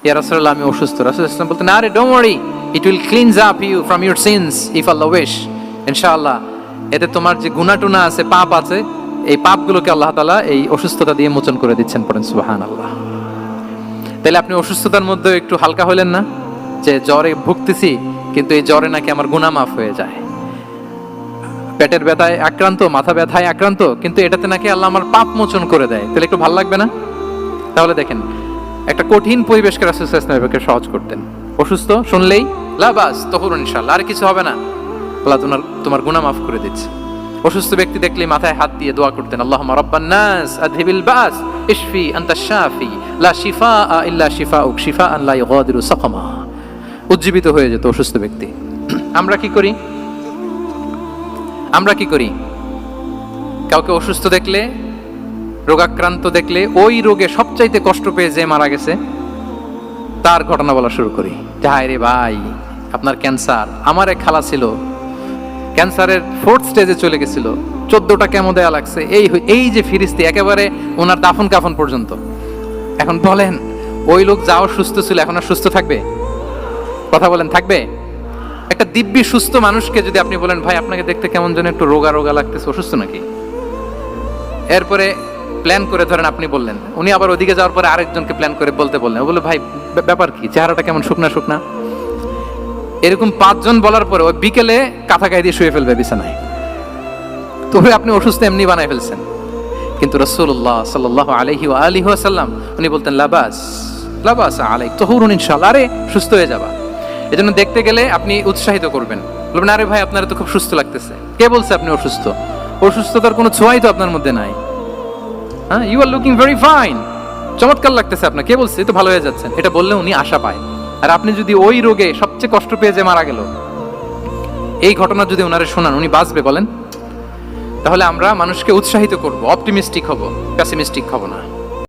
ইয়া রাসূলুল্লাহ আমি অসুস্থ। রাসূলুল্লাহ সাল্লাল্লাহু আলাইহি ওয়াসাল্লাম বলতেন, আরে don't worry, it will cleanse up you from your sins if Allah wish. ইনশাআল্লাহ এতে তোমার যে গুনাহ টুনা আছে, পাপ আছে, এই পাপগুলোকে আল্লাহ তাআলা এই অসুস্থতা দিয়ে মোচন করে দিচ্ছেন। পড়েন সুবহানাল্লাহ। তাহলে আপনি অসুস্থতার মধ্যে একটু হালকা হলেন না, যে জ্বরে ভুগতেছি কিন্তু এই জ্বরে নাকি আমার গুনাহ মাফ হয়ে যায়। পেটের ব্যথায় আক্রান্ত, মাথা ব্যথায় আক্রান্ত, কিন্তু এটাতে নাকি আল্লাহ আমার পাপ মোচন করে দেয়, তাহলে একটু ভালো লাগবে না? তাহলে দেখেন, একটা কঠিন পরিবেশকে রাসূল সাল্লাল্লাহু আলাইহি ওয়াসাল্লাম সহজ করতেন। অসুস্থ শুনলেই লা বাস তহুরুন ইনশাআল্লাহ, আর কিছু হবে না, আল্লাহ তোমার গুনাহ মাফ করে দিচ্ছে। অসুস্থ ব্যক্তি দেখলে মাথায় হাত দিয়ে দোয়া করতেন, আল্লাহুম্মা রাব্বান নাস আযহিবিল বাস ইশফি আনতাশ শাফি লা শিফাআ ইল্লা শিফাউক শিফাআন লা ইগাদিরু সাকামা। উজ্জীবিত হয়ে যেত অসুস্থ ব্যক্তি। আমরা কি করি? কাউকে অসুস্থ দেখলে, রোগাক্রান্ত দেখলে, ওই রোগে সবচাইতে কষ্ট পেয়ে যে মারা গেছে তার ঘটনা বলা শুরু করি। হায় রে ভাই, আপনার ক্যান্সার, আমার এক খালা ছিল, ক্যান্সারের 4th স্টেজে চলে গেছিল, 14টা কেমো দেয়া লাগছে, এই যে ফিরিস্তি, একেবারে ওনার দাফন কাফন পর্যন্ত। এখন বলেন, ওই লোক যাও সুস্থ ছিল, এখন আর সুস্থ থাকবে? কথা বলেন, থাকবে? একটা দিব্যি সুস্থ মানুষকে যদি আপনি বলেন, ভাই আপনাকে দেখতে কেমন যেন একটু রোগা রোগা লাগতেছে, অসুস্থ নাকি? এরপরে প্ল্যান করে ধরেন আপনি বললেন, উনি আবার ওদিকে যাওয়ার পরে আরেকজনকে প্ল্যান করে বলতে বললেন, ও বলে ভাই ব্যাপার কি, চেহারাটা কেমন শুকনা শুকনা। এরকম 5 জন বলার পরে ওই বিকেলে কাঁথা গায়ে দিয়ে শুয়ে ফেলবে বিছানায়। তবে আপনি অসুস্থ এমনি বানায় ফেলছেন। কিন্তু রাসূলুল্লাহ সাল্লাল্লাহু আলাইহি ওয়া আলিহি ওয়াসাল্লাম উনি বলতেন, লাবাস আলাইক তাহুরুন ইনশাআল্লাহ, আরে সুস্থ হয়ে যাবা। এজন্য দেখতে গেলে আপনি উৎসাহিত করবেন, বলবেন আরে ভাই আপনারা তো খুব সুস্থ লাগতেছে। কে বলছে আপনি অসুস্থ? অসুস্থতার কোনো ছোঁয়াই তো আপনার মধ্যে নাই। হ্যাঁ, you are looking very fine, চমৎকার লাগতেছে আপনার, কে বলছে? তো ভালো হয়ে যাচ্ছেন। এটা বললে উনি আশা পায়। আর আপনি যদি ওই রোগে সবচেয়ে কষ্ট পেয়ে যে মারা গেল, এই ঘটনা যদি ওনারে শোনান, উনি বাঁচবে বলেন? তাহলে আমরা মানুষকে উৎসাহিত করব, অপটিমিস্টিক হব, পেসিমিস্টিক হব না।